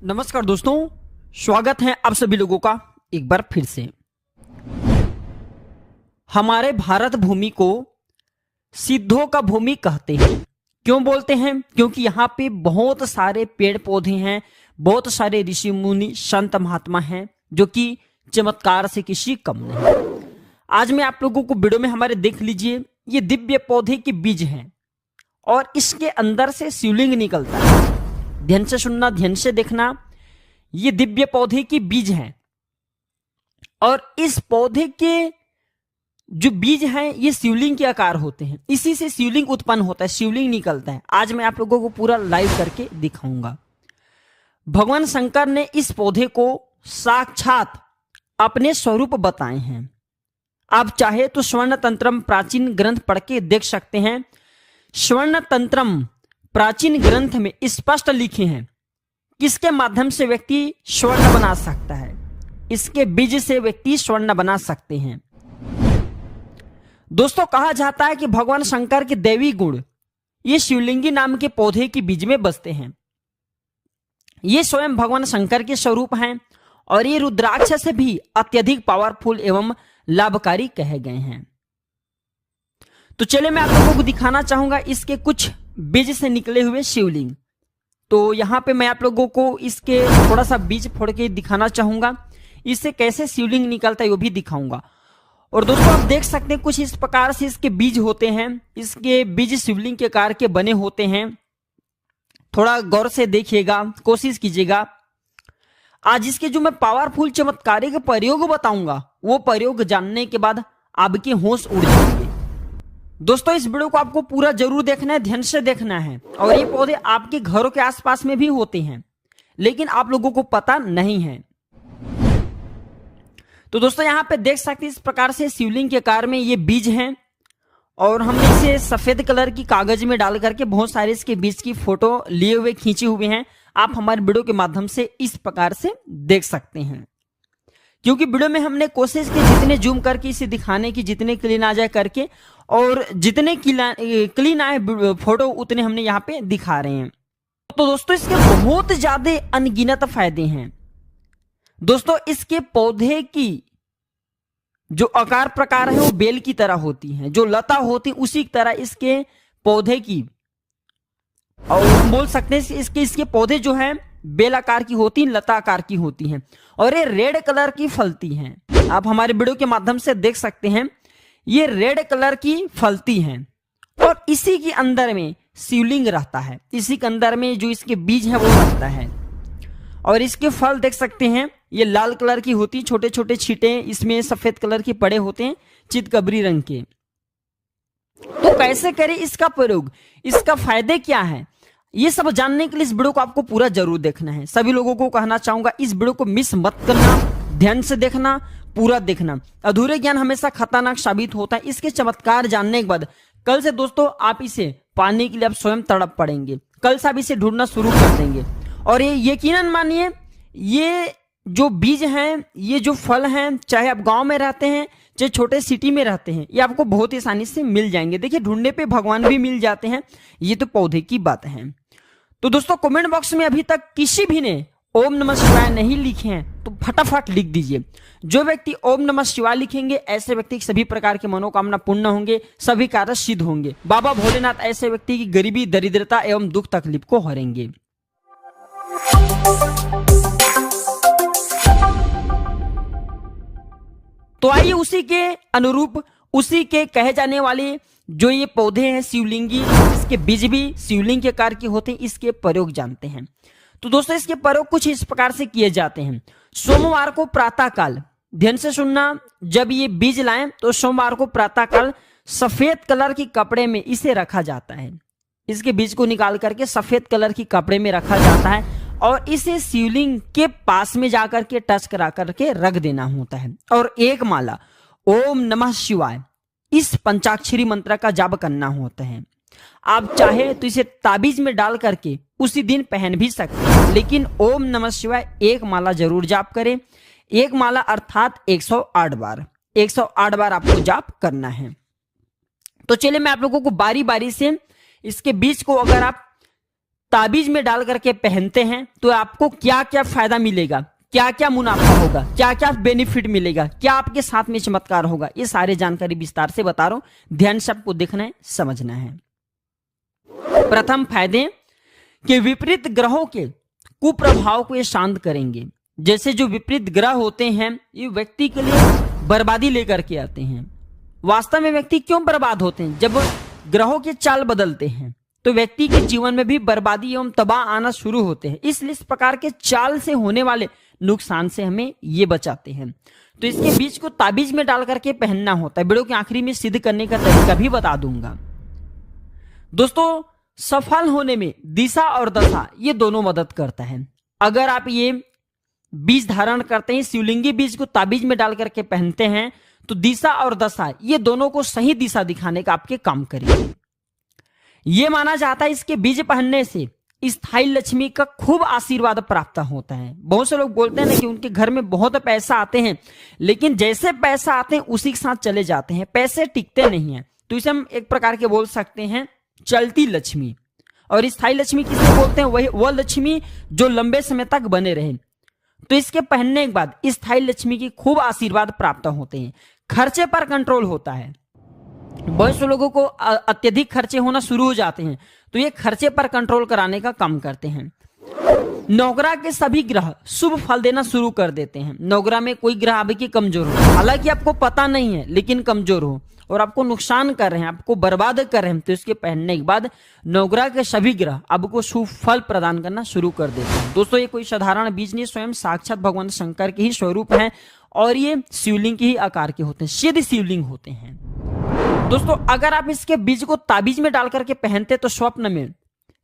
नमस्कार दोस्तों, स्वागत है आप सभी लोगों का एक बार फिर से। हमारे भारत भूमि को सिद्धों का भूमि कहते हैं। क्यों बोलते हैं? क्योंकि यहाँ पे बहुत सारे पेड़ पौधे हैं, बहुत सारे ऋषि मुनि संत महात्मा हैं जो कि चमत्कार से किसी कम नहीं। आज मैं आप लोगों को वीडियो में हमारे देख लीजिए, ये दिव्य पौधे के बीज हैं और इसके अंदर से शिवलिंग निकलता है। ध्यान से सुनना, ध्यान से देखना। ये दिव्य पौधे के बीज हैं और इस पौधे के जो बीज हैं ये शिवलिंग के आकार होते हैं। इसी से शिवलिंग उत्पन्न होता है, शिवलिंग निकलता है। आज मैं आप लोगों को पूरा लाइव करके दिखाऊंगा। भगवान शंकर ने इस पौधे को साक्षात अपने स्वरूप बताए हैं। आप चाहे तो स्वर्ण तंत्रम प्राचीन ग्रंथ पढ़ के देख सकते हैं। स्वर्ण तंत्रम प्राचीन ग्रंथ में स्पष्ट लिखे हैं किसके माध्यम से व्यक्ति स्वर्ण बना सकता है। इसके बीज से व्यक्ति स्वर्ण बना सकते हैं। दोस्तों, कहा जाता है कि भगवान शंकर के दैवी गुण ये शिवलिंगी नाम के पौधे के बीज में बसते हैं। ये स्वयं भगवान शंकर के स्वरूप हैं और ये रुद्राक्ष से भी अत्यधिक पावरफुल एवं लाभकारी कहे गए हैं। तो चलिए मैं आप लोगों को दिखाना चाहूंगा इसके कुछ बीज से निकले हुए शिवलिंग। तो यहाँ पे मैं आप लोगों को इसके थोड़ा सा बीज फोड़ के दिखाना चाहूंगा। इससे कैसे शिवलिंग निकलता है वो भी दिखाऊंगा। और दोस्तों, आप देख सकते हैं कुछ इस प्रकार से इसके बीज होते हैं। इसके बीज शिवलिंग के आकार के बने होते हैं। थोड़ा गौर से देखिएगा, कोशिश कीजिएगा। आज इसके जो मैं पावरफुल चमत्कारी के प्रयोग बताऊंगा वो प्रयोग जानने के बाद आपके होश उड़ जाएंगे। दोस्तों, इस वीडियो को आपको पूरा जरूर देखना है, ध्यान से देखना है। और ये पौधे आपके घरों के आसपास में भी होते हैं लेकिन आप लोगों को पता नहीं है। तो दोस्तों, यहाँ पे देख सकते हैं इस प्रकार से शिवलिंग के आकार में ये बीज हैं और हमने इसे सफेद कलर की कागज में डाल करके बहुत सारे इसके बीज की फोटो लिए हुए खींचे हुए हैं। आप हमारे वीडियो के माध्यम से इस प्रकार से देख सकते हैं। क्योंकि वीडियो में हमने कोशिश की जितने जूम करके इसे दिखाने की, जितने क्लीन आ जाए करके, और जितने क्लीन आए फोटो उतने हमने यहाँ पे दिखा रहे हैं। तो दोस्तों, इसके बहुत ज्यादा अनगिनत फायदे हैं। दोस्तों, इसके पौधे की जो आकार प्रकार है वो बेल की तरह होती है, जो लता होती है उसी तरह इसके पौधे की, और बोल सकते हैं इसके पौधे जो हैं बेल आकार की होती हैं, लता आकार की होती हैं और ये रेड कलर की फलती हैं। आप हमारे वीडियो के माध्यम से देख सकते हैं ये रेड कलर की फलती हैं और इसी के अंदर में शिवलिंग रहता है। इसी के अंदर में जो इसके बीज है वो रहता है और इसके फल देख सकते हैं ये लाल कलर की होती, छोटे छोटे छींटे इसमें सफेद कलर के पड़े होते हैं, चितकबरी रंग के। तो कैसे करें इसका प्रयोग, इसका फायदे क्या है, ये सब जानने के लिए इस वीडियो को आपको पूरा जरूर देखना है। सभी लोगों को कहना चाहूंगा इस वीडियो को मिस मत करना, ध्यान से देखना, पूरा देखना। अधूरे ज्ञान हमेशा खतरनाक साबित होता है। इसके चमत्कार जानने के बाद कल से दोस्तों आप इसे पाने के लिए आप स्वयं तड़प पड़ेंगे। कल से आप इसे ढूंढना शुरू कर देंगे और ये यकीनन मानिए ये जो बीज हैं, ये जो फल हैं, चाहे आप गांव में रहते हैं चाहे छोटे सिटी में रहते हैं, ये आपको बहुत ही आसानी से मिल जाएंगे। देखिए, ढूंढने पे भगवान भी मिल जाते हैं। ये तो पौधे की बात है। तो दोस्तों, कमेंट बॉक्स में अभी तक किसी भी ने ओम नमः शिवाय नहीं लिखे हैं तो फटाफट लिख दीजिए। जो व्यक्ति ओम नमः शिवाय लिखेंगे ऐसे व्यक्ति की सभी प्रकार की मनोकामना पूर्ण होंगे, सभी कार्य सिद्ध होंगे। बाबा भोलेनाथ ऐसे व्यक्ति की गरीबी, दरिद्रता एवं दुख तकलीफ को हरेंगे। तो आइए उसी के अनुरूप, उसी के कहे जाने वाले जो ये पौधे हैं शिवलिंगी, इसके बीज भी शिवलिंग के आकार के होते हैं, इसके प्रयोग जानते हैं। तो दोस्तों, इसके प्रयोग कुछ इस प्रकार से किए जाते हैं। सोमवार को प्रातः काल, ध्यान से सुनना, जब ये बीज लाएं तो सोमवार को प्रातः काल सफेद कलर की कपड़े में इसे रखा जाता है। इसके बीज को निकाल करके सफेद कलर की कपड़े में रखा जाता है और इसे शिवलिंग के पास में जाकर के टच करा करके रख देना होता है और एक माला ओम नमः शिवाय इस पंचाक्षरी मंत्र का जाप करना होता है। आप चाहे तो इसे ताबीज में डाल करके उसी दिन पहन भी सकते हैं, लेकिन ओम नमः शिवाय एक माला जरूर जाप करें। एक माला अर्थात 108 बार, 108 बार आपको जाप करना है। तो चलिए मैं आप लोगों को बारी बारी से इसके बीज को, अगर आप ताबीज में डाल करके पहनते हैं तो आपको क्या क्या फायदा मिलेगा, क्या क्या मुनाफा होगा, क्या क्या बेनिफिट मिलेगा, क्या आपके साथ में चमत्कार होगा, ये सारे जानकारी विस्तार से बता रहा हूं। ध्यान से आपको देखना है, समझना है। प्रथम फायदे कि विपरीत ग्रहों के कुप्रभाव को ये शांत करेंगे। जैसे जो विपरीत ग्रह होते हैं ये व्यक्ति के लिए बर्बादी लेकर के आते हैं। वास्तव में व्यक्ति क्यों बर्बाद होते हैं? जब ग्रहों के चाल बदलते हैं तो व्यक्ति के जीवन में भी बर्बादी एवं तबाह आना शुरू होते हैं। इसलिए इस प्रकार के चाल से होने वाले नुकसान से हमें ये बचाते हैं। तो इसके बीच को ताबीज में डाल करके पहनना होता है। वीडियो के आखिरी में सिद्ध करने का तरीका भी बता दूंगा। दोस्तों, सफल होने में दिशा और दशा ये दोनों मदद करता है। अगर आप ये बीज धारण करते हैं, शिवलिंगी बीज को ताबीज में डाल करके पहनते हैं, तो दिशा और दशा ये दोनों को सही दिशा दिखाने का आपके काम करेंगे। ये माना जाता है इसके बीज पहनने से स्थायी लक्ष्मी का खूब आशीर्वाद प्राप्त होता है। बहुत से लोग बोलते हैं ना कि उनके घर में बहुत पैसा आते हैं, लेकिन जैसे पैसा आते हैं उसी के साथ चले जाते हैं, पैसे टिकते नहीं हैं। तो इसे हम एक प्रकार के बोल सकते हैं चलती लक्ष्मी। और स्थायी लक्ष्मी किसे बोलते हैं? वही वह लक्ष्मी जो लंबे समय तक बने रहे। तो इसके पहनने के बाद स्थायी लक्ष्मी की खूब आशीर्वाद प्राप्त होते हैं। खर्चे पर कंट्रोल होता है। बहुत से लोगों को अत्यधिक खर्चे होना शुरू हो जाते हैं, तो ये खर्चे पर कंट्रोल कराने का काम करते हैं। नवग्रह के सभी ग्रह शुभ फल देना शुरू कर देते हैं। नवग्रह में कोई ग्रह आपकी कमजोर हो, हालांकि आपको पता नहीं है, लेकिन कमजोर हो और आपको नुकसान कर रहे हैं, आपको बर्बाद कर रहे हैं, तो इसके पहनने के बाद नवग्रह के सभी ग्रह आपको शुभ फल प्रदान करना शुरू कर देते हैं। दोस्तों, ये कोई साधारण बीज नहीं, स्वयं साक्षात भगवान शंकर के ही स्वरूप हैं और ये शिवलिंग के ही आकार के होते हैं, सिद्ध शिवलिंग होते हैं। दोस्तों, अगर आप इसके बीज को ताबीज में डाल करके पहनते तो स्वप्न में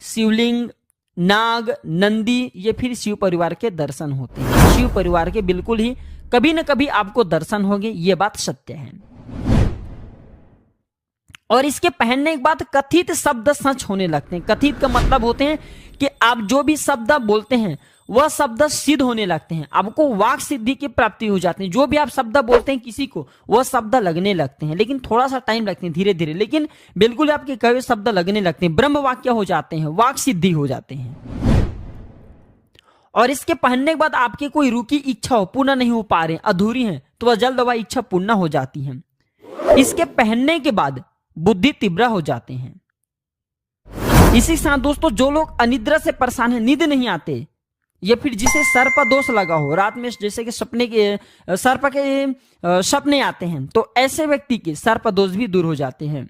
शिवलिंग, नाग, नंदी ये फिर शिव परिवार के दर्शन होते हैं। शिव परिवार के बिल्कुल ही कभी न कभी आपको दर्शन होंगे, ये बात सत्य है। और इसके पहनने के बाद कथित शब्द सच होने लगते हैं। कथित का मतलब होते हैं कि आप जो भी शब्द बोलते हैं वह शब्द सिद्ध होने लगते हैं। आपको वाक सिद्धि की प्राप्ति हो जाती है। जो भी आप शब्द बोलते हैं किसी को, वह शब्द लगने लगते हैं, लेकिन थोड़ा सा टाइम लगते हैं, धीरे धीरे, लेकिन बिल्कुल आपके कई शब्द लगने लगते हैं, ब्रह्म वाक्य हो जाते हैं, वाक सिद्धि हो जाते हैं। और इसके पहनने के बाद आपकी कोई रुकी इच्छा हो, पूर्ण नहीं हो पा रहे, अधूरी है, तो वह जल्द वह इच्छा पूर्ण हो जाती है। इसके पहनने के बाद बुद्धि तीव्र हो जाते हैं। इसी साथ दोस्तों, जो लोग अनिद्रा से परेशान है, नींद नहीं आते, या फिर जिसे सर्प दोष लगा हो, रात में जैसे कि सपने के सर्प के सपने आते हैं, तो ऐसे व्यक्ति के सर्प दोष भी दूर हो जाते हैं।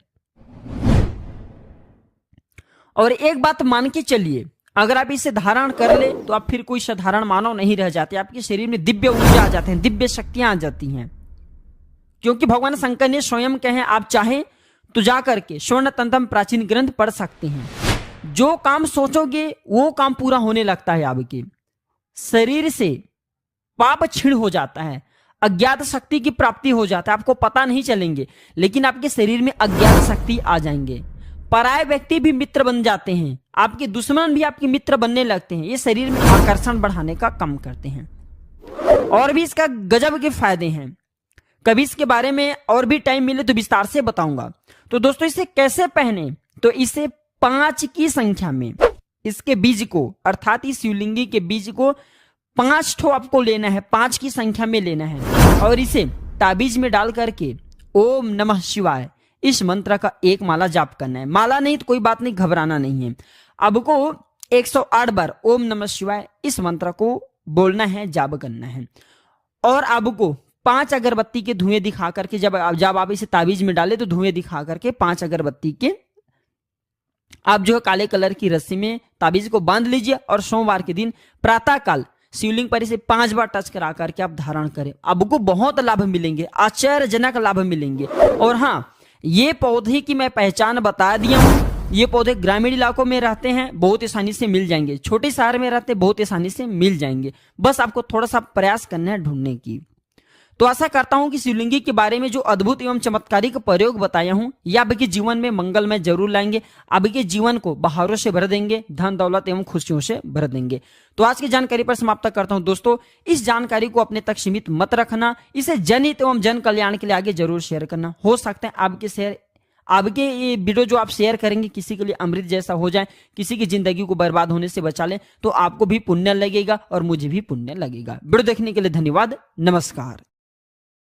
और एक बात मान के चलिए, अगर आप इसे धारण कर ले तो आप फिर कोई साधारण मानव नहीं रह जाते। आपके शरीर में दिव्य ऊर्जा आ जाते हैं, दिव्य शक्तियां आ जाती हैं, क्योंकि भगवान शंकर ने स्वयं कहे आप चाहे तो जाकर के स्वर्ण तंत्रम प्राचीन ग्रंथ पढ़ सकते हैं। जो काम सोचोगे वो काम पूरा होने लगता है। आपके शरीर से पाप क्षीण हो जाता है, अज्ञात शक्ति की प्राप्ति हो जाता है। आपको पता नहीं चलेंगे, लेकिन आपके शरीर में अज्ञात शक्ति आ जाएंगे। पराये व्यक्ति भी मित्र बन जाते हैं, आपके दुश्मन भी आपके मित्र बनने लगते हैं। ये शरीर में आकर्षण बढ़ाने का काम करते हैं। और भी इसका गजब के फायदे हैं। कभी इसके बारे में और भी टाइम मिले तो विस्तार से बताऊंगा। तो दोस्तों, इसे कैसे पहने? तो इसे 5 की संख्या में इसके बीज को, अर्थात इस शिवलिंगी के बीज को 5 ठो आपको लेना है, 5 की संख्या में लेना है। और इसे ताबीज में डाल करके ओम नमः शिवाय इस मंत्र का एक माला जाप करना है। माला नहीं तो कोई बात नहीं, घबराना नहीं है। आपको 108 बार ओम नमः शिवाय इस मंत्र को बोलना है, जाप करना है। और आपको 5 अगरबत्ती के धुएं दिखा करके, जब आप इसे ताबीज में डाले तो धुएं दिखा करके 5 अगरबत्ती के आप जो है काले कलर की रस्सी में ताबीज को बांध लीजिए। और सोमवार के दिन प्रातः काल शिवलिंग पर इसे 5 बार टच करा करके आप धारण करें। आपको बहुत लाभ मिलेंगे, आश्चर्यजनक लाभ मिलेंगे। और हाँ, ये पौधे की मैं पहचान बता दिया हूं। ये पौधे ग्रामीण इलाकों में रहते हैं, बहुत आसानी से मिल जाएंगे। छोटे शहर में रहते हैं, बहुत आसानी से मिल जाएंगे। बस आपको थोड़ा सा प्रयास करना है ढूंढने की। तो आशा करता हूं कि शिवलिंगी के बारे में जो अद्भुत एवं चमत्कारिक प्रयोग बताया हूं, यह आपके जीवन में मंगलमय जरूर लाएंगे, आपके जीवन को बहारों से भर देंगे, धन दौलत एवं खुशियों से भर देंगे। तो आज की जानकारी पर समाप्त करता हूं। दोस्तों, इस जानकारी को अपने तक सीमित मत रखना, इसे जनहित एवं जन कल्याण के लिए आगे जरूर शेयर करना। हो सकता है आपके ये वीडियो जो आप शेयर करेंगे किसी के लिए अमृत जैसा हो जाए, किसी की जिंदगी को बर्बाद होने से बचा ले, तो आपको भी पुण्य लगेगा और मुझे भी पुण्य लगेगा। वीडियो देखने के लिए धन्यवाद। नमस्कार।